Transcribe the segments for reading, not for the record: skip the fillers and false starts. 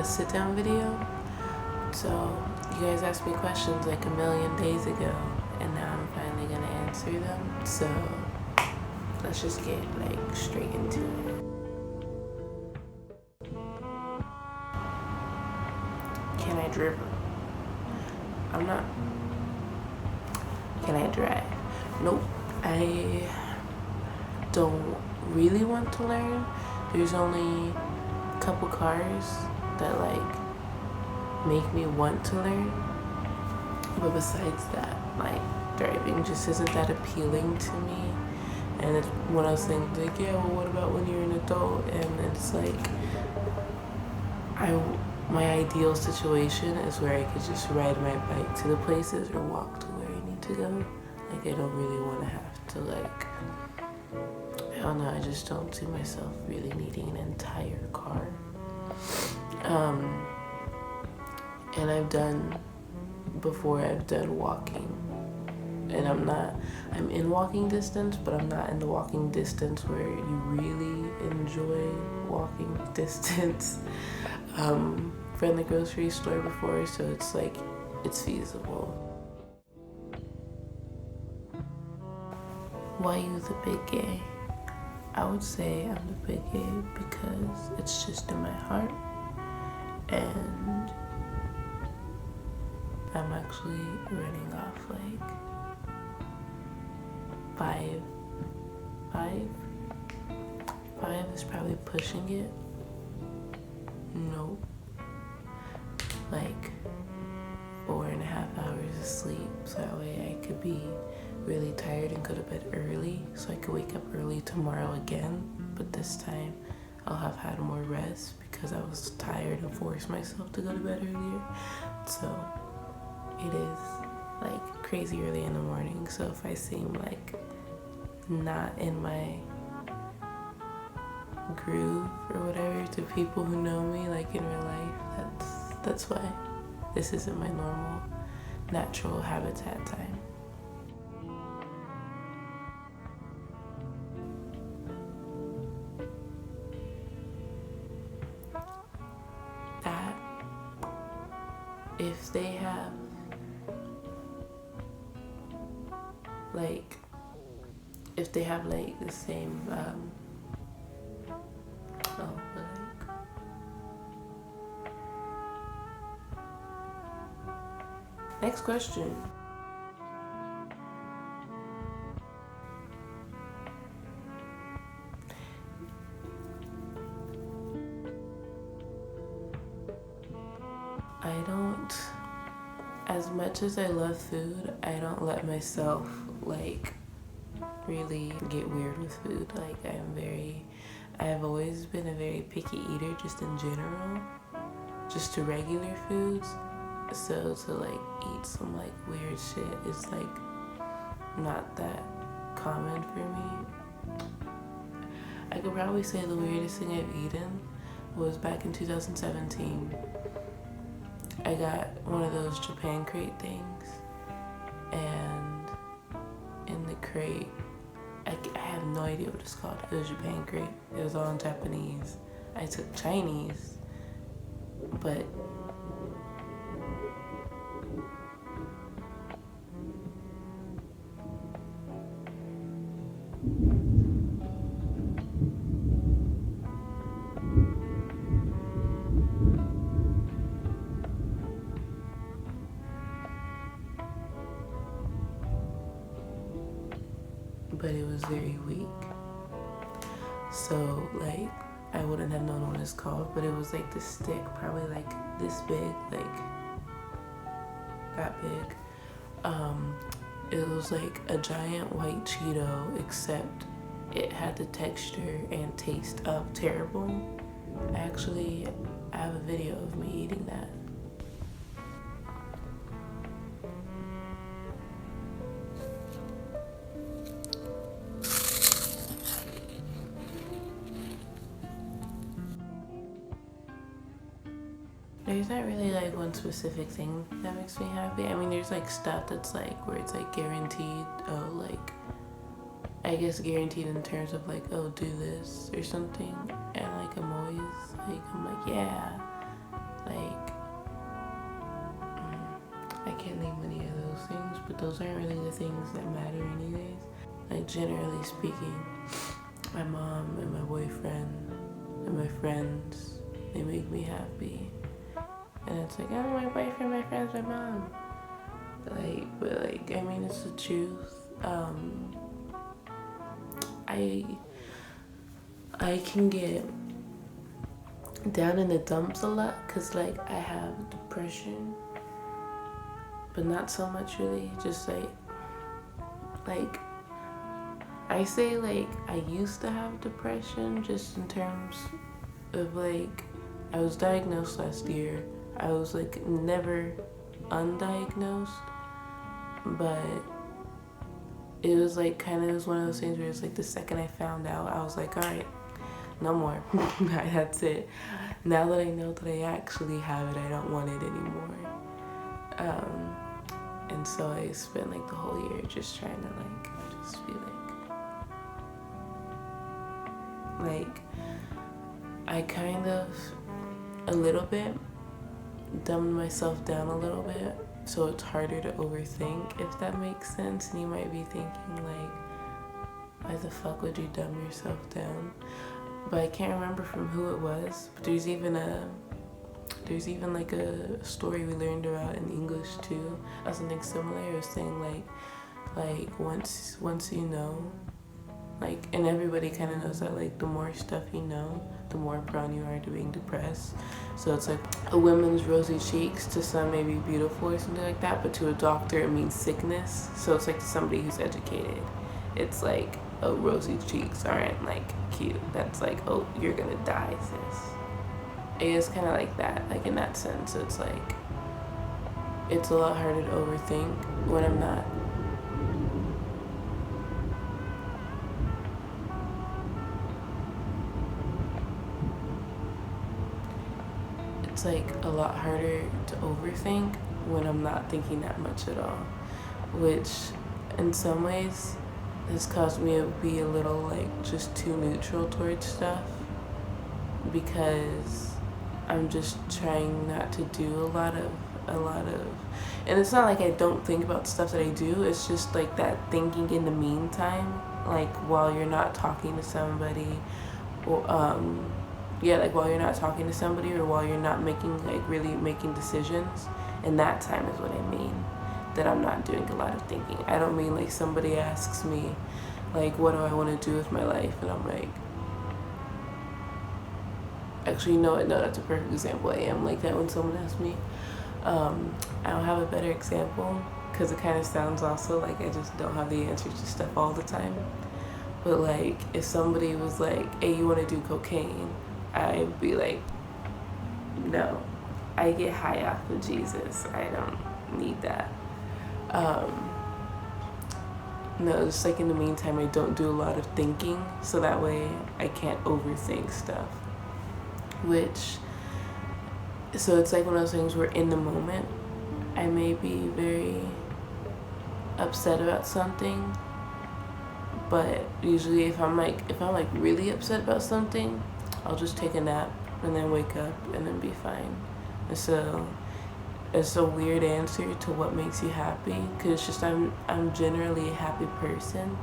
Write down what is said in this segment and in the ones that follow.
sit down video. So you guys asked me questions like a million days ago, and now I'm finally gonna answer them. So let's just get like straight into it. Can I drive? I'm not. Can I drive? Nope. I don't really want to learn. There's only a couple cars that like make me want to learn, but besides that, like, driving just isn't that appealing to me. And it's one of those things like, yeah, well, what about when you're an adult? And it's like, my ideal situation is where I could just ride my bike to the places or walk to where I need to go. Like, I don't really want to have to, like, I don't know, I just don't see myself really needing an entire car. And I've done walking. And I'm in walking distance, but I'm not in the walking distance where you really enjoy walking distance. From the grocery store before, so it's like, it's feasible. Why you the big gay? I would say I'm the big gay because it's just in my heart, and I'm actually running off like five is probably pushing it. Nope. Like 4.5 hours of sleep, so that way I could be really tired and go to bed early, so I could wake up early tomorrow again, but this time I'll have had more rest because I was tired and forced myself to go to bed earlier. So it is like crazy early in the morning, so if I seem like not in my groove or whatever to people who know me like in real life, that's why. This isn't my normal natural habitat time. That if they have like the same next question. As much as I love food, I don't let myself like really get weird with food. Like I've always been a very picky eater just in general, just to regular foods. So to like eat some like weird shit is like not that common for me. I could probably say the weirdest thing I've eaten was back in 2017. I got one of those Japan crate things, and in the crate, I have no idea what it's called. It was Japan crate. It was all in Japanese. I took Chinese, but it was very weak. So like I wouldn't have known what it's called, but it was like this stick, probably like this big, like that big. It was like a giant white Cheeto, except it had the texture and taste of terrible. Actually, I have a video of me eating that. There's not really like one specific thing that makes me happy. I mean, there's like stuff that's like where it's like guaranteed, oh, like I guess guaranteed in terms of like, oh, do this or something, and like I'm like, yeah, I can't name any of those things, but those aren't really the things that matter anyways. Like, generally speaking, my mom and my boyfriend and my friends, they make me happy. And it's like, oh, my boyfriend, my friends, my mom. But I mean, it's the truth. I can get down in the dumps a lot because, like, I have depression, but not so much really. Just like I say, like, I used to have depression just in terms of, like, I was diagnosed last year. I was, like, never undiagnosed, but it was, like, kind of was one of those things where it's, like, the second I found out, I was like, all right, no more. That's it. Now that I know that I actually have it, I don't want it anymore. And so I spent, like, the whole year just trying to, like, just be like, I kind of, a little bit, dumbed myself down a little bit, so it's harder to overthink, if that makes sense. And you might be thinking, like, why the fuck would you dumb yourself down? But I can't remember from who it was, but there's even like a story we learned about in English too, or something similar. It was saying like once you know, like, and everybody kind of knows that, like, the more stuff you know, the more prone you are to being depressed. So it's like a woman's rosy cheeks to some may be beautiful or something like that, but to a doctor it means sickness. So it's like to somebody who's educated, it's like, oh, rosy cheeks aren't, like, cute. That's like, oh, you're gonna die, sis. It is kind of like that, like, in that sense. It's like, it's a lot harder to overthink when I'm not. It's like a lot harder to overthink when I'm not thinking that much at all, which in some ways has caused me to be a little, like, just too neutral towards stuff, because I'm just trying not to do a lot of, and it's not like I don't think about stuff that I do, it's just like that thinking in the meantime, like, while you're not talking to somebody, or while you're not talking to somebody, or while you're not really making decisions. And that time is what I mean, that I'm not doing a lot of thinking. I don't mean, like, somebody asks me, like, what do I want to do with my life, and I'm like, actually, no, that's a perfect example. I am like that when someone asks me. I don't have a better example, because it kind of sounds also like I just don't have the answers to stuff all the time. But, like, if somebody was like, hey, you want to do cocaine, I'd be like, no, I get high off of Jesus. I don't need that. No, just like in the meantime, I don't do a lot of thinking, so that way I can't overthink stuff. So it's like one of those things where in the moment, I may be very upset about something, but usually if I'm really upset about something, I'll just take a nap and then wake up and then be fine. And so it's a weird answer to what makes you happy, because it's just I'm generally a happy person,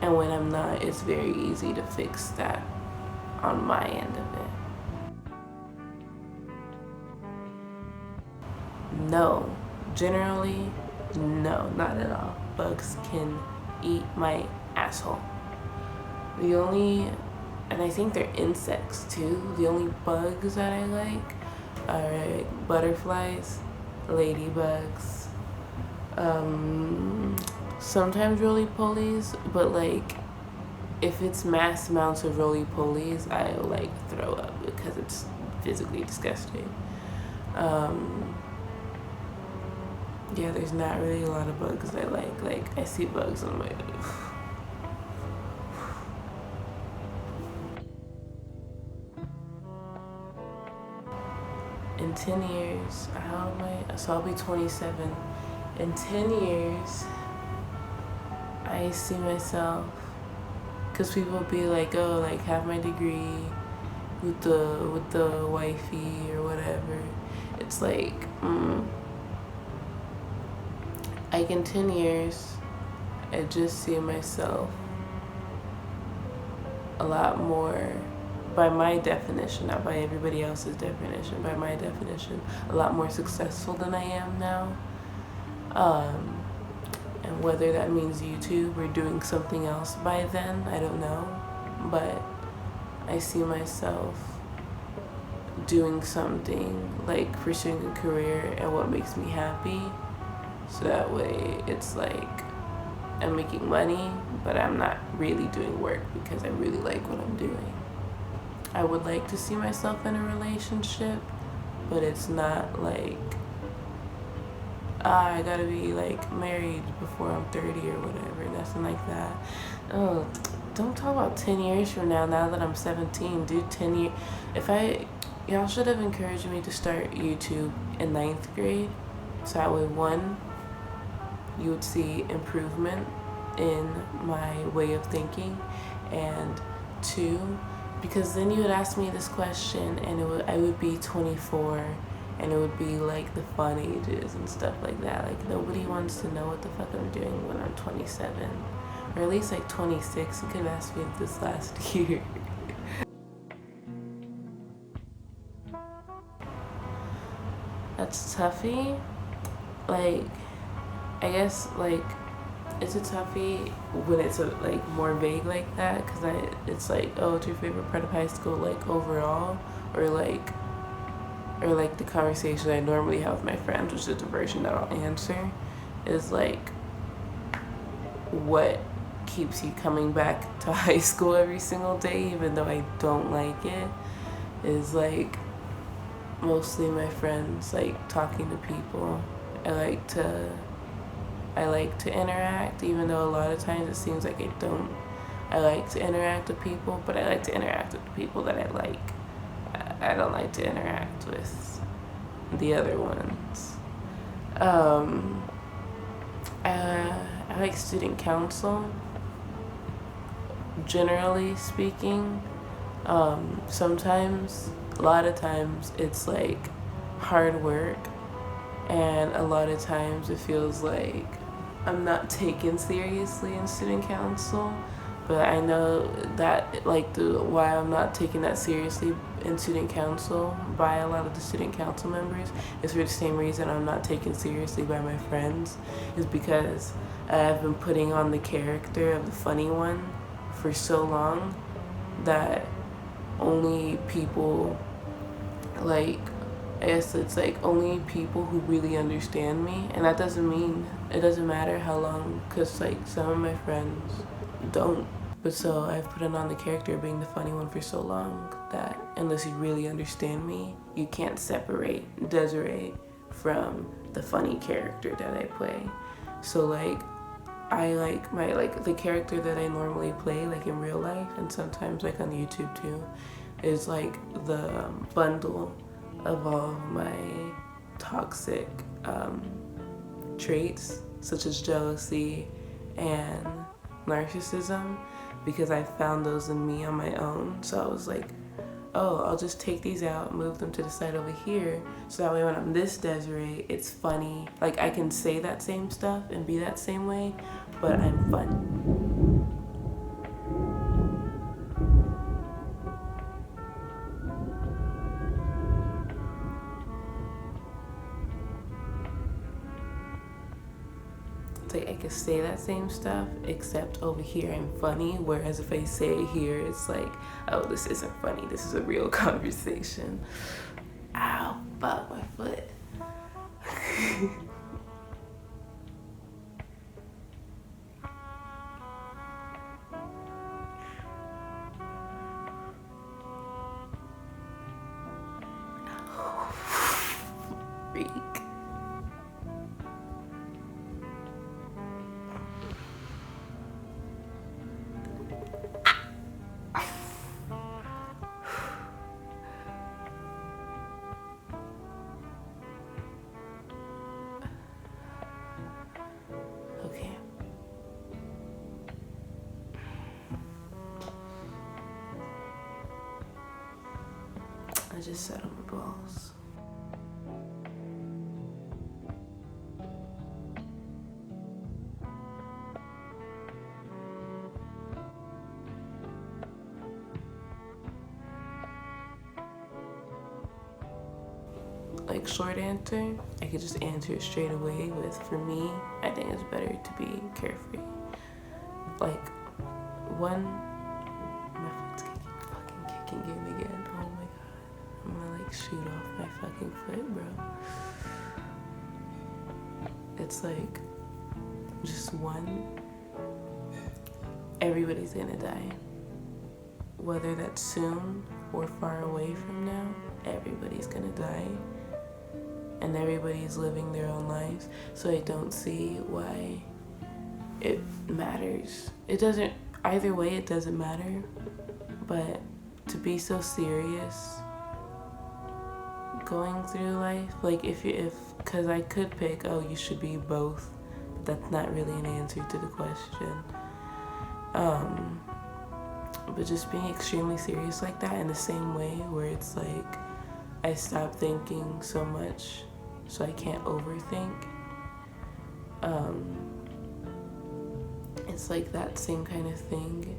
and when I'm not, it's very easy to fix that on my end of it. No, generally, no, not at all. Bugs can eat my asshole. And I think they're insects too. The only bugs that I like are butterflies, ladybugs, sometimes roly-polies, but, like, if it's mass amounts of roly-polies, I'll, like, throw up because it's physically disgusting. Yeah, there's not really a lot of bugs I like. Like, I see bugs and I'm like, ugh. In 10 years, how am I? So I'll be 27. In 10 years, I see myself, because people be like, oh, like, have my degree with the wifey or whatever. It's like, Like in 10 years, I just see myself a lot more, by my definition, not by everybody else's definition, by my definition, a lot more successful than I am now. And whether that means YouTube or doing something else by then, I don't know. But I see myself doing something, like pursuing a career and what makes me happy. So that way it's like I'm making money, but I'm not really doing work because I really like what I'm doing. I would like to see myself in a relationship, but it's not like, I gotta be like married before I'm 30 or whatever. Nothing like that. Oh, don't talk about 10 years from now that I'm 17. Dude, 10 years. Y'all should have encouraged me to start YouTube in 9th grade. So that way, one, you would see improvement in my way of thinking, and two, because then you would ask me this question and I would be 24 and it would be like the fun ages and stuff like that. Like nobody wants to know what the fuck I'm doing when I'm 27, or at least like 26. You could have asked me this last year. That's toughy. Like, I guess like it's a toughie when it's like more vague like that, because it's like, oh, what's your favorite part of high school, like overall, or like the conversation I normally have with my friends, which is the version that I'll answer, is like, what keeps you coming back to high school every single day even though I don't like it, is like mostly my friends, like talking to people. I like to interact, even though a lot of times it seems like I don't. I like to interact with people, but I like to interact with the people that I like. I don't like to interact with the other ones. I like student council, generally speaking. Sometimes, a lot of times, it's like hard work, and a lot of times it feels like I'm not taken seriously in student council. But I know that like why I'm not taking that seriously in student council by a lot of the student council members is for the same reason I'm not taken seriously by my friends, is because I've been putting on the character of the funny one for so long that only people, like, I guess it's like only people who really understand me, and that doesn't mean, it doesn't matter how long, because like some of my friends don't. But so I've put on the character of being the funny one for so long that unless you really understand me, you can't separate Desiree from the funny character that I play. So like I like the character that I normally play like in real life and sometimes like on YouTube too, is like the bundle of all of my toxic traits, such as jealousy and narcissism, because I found those in me on my own. So I was like, oh, I'll just take these out, move them to the side over here, so that way when I'm this Desiree, it's funny. Like I can say that same stuff and be that same way, but I'm fun. Like I can say that same stuff, except over here I'm funny, whereas if I say it here, it's like, oh, this isn't funny, this is a real conversation. Ow, fuck my foot. Freak. Okay. I just sat on my balls. like short answer. I could just answer it straight away with, for me, I think it's better to be carefree. Like, one, my foot's kicking in again. Oh my god. I'm gonna like shoot off my fucking foot, bro. It's like, just one, everybody's gonna die. Whether that's soon or far away from now, everybody's gonna die. And everybody's living their own lives. So I don't see why it matters. It doesn't, either way it doesn't matter. But to be so serious going through life, like because I could pick, oh, you should be both. But that's not really an answer to the question. But just being extremely serious like that in the same way where it's like I stop thinking so much so I can't overthink. It's like that same kind of thing,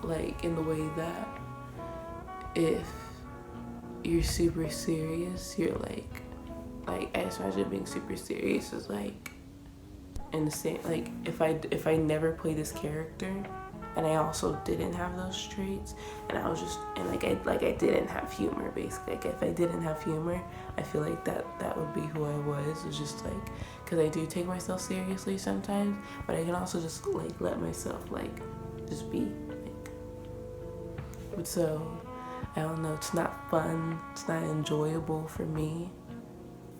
like in the way that if you're super serious, you're like I just imagine being super serious is like in the same, like if I never play this character and I also didn't have those traits, and I was just, and I didn't have humor, basically. Like if I didn't have humor, I feel like that would be who I was. It's just like, because I do take myself seriously sometimes, but I can also just like let myself like just be. Like. But so, I don't know, it's not fun, it's not enjoyable for me.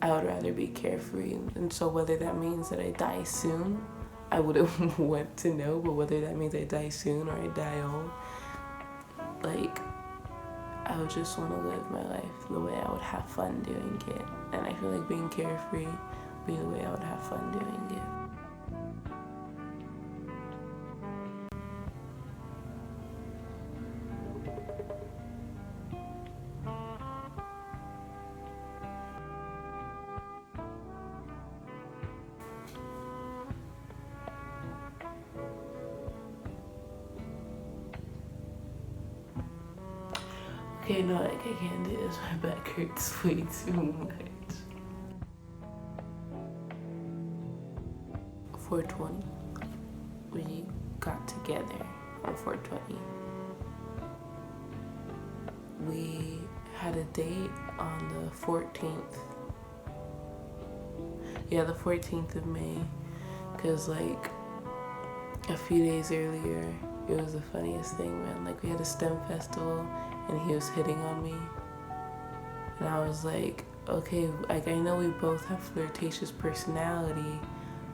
I would rather be carefree, and so whether that means that I die soon, I wouldn't want to know, but whether that means I die soon or I die old, like, I would just want to live my life the way I would have fun doing it. And I feel like being carefree would be the way I would have fun doing it. Okay, no, like I can't do this. My back hurts way too much. 420. We got together on 420. We had a date on the 14th. Yeah, the 14th of May. Because like a few days earlier, it was the funniest thing, man. Like we had a STEM festival and he was hitting on me. And I was like, okay, like I know we both have flirtatious personality,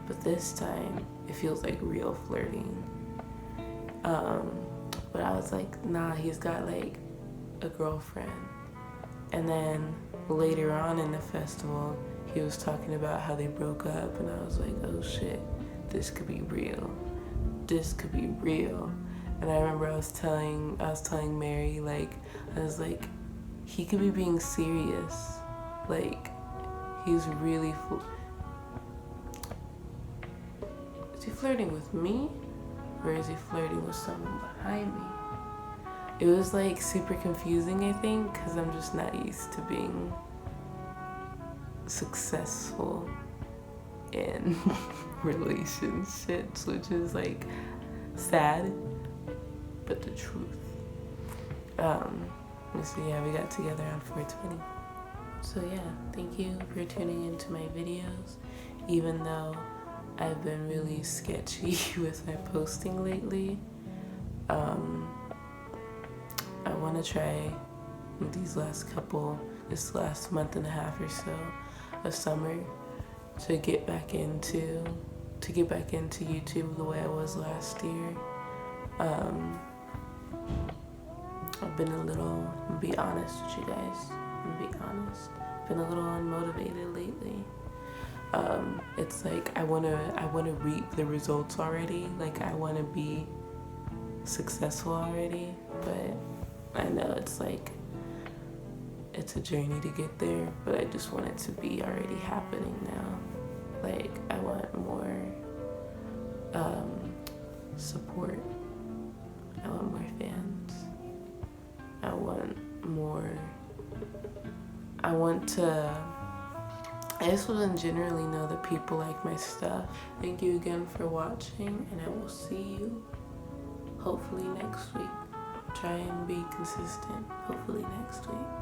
but this time it feels like real flirting. But I was like, nah, he's got like a girlfriend. And then later on in the festival, he was talking about how they broke up, and I was like, oh shit, this could be real. This could be real. And I remember I was telling Mary, like, I was like, he could be being serious. Like, he's really, is he flirting with me? Or is he flirting with someone behind me? It was like super confusing, I think, because I'm just not used to being successful in relationships, which is like sad, but the truth. So yeah, we got together on 420. So yeah, thank you for tuning into my videos, even though I've been really sketchy with my posting lately. I want to try this last month and a half or so of summer to get back into YouTube the way I was last year. I've been I'm gonna be honest with you guys. Been a little unmotivated lately. It's like I wanna reap the results already. Like I wanna be successful already, but I know it's like it's a journey to get there, but I just want it to be already happening now. Like I want more support. I want more fans. I want more I want to, I just want to generally know that people like my stuff. Thank you again for watching, and I will see you hopefully next week. Try and be consistent, hopefully next week.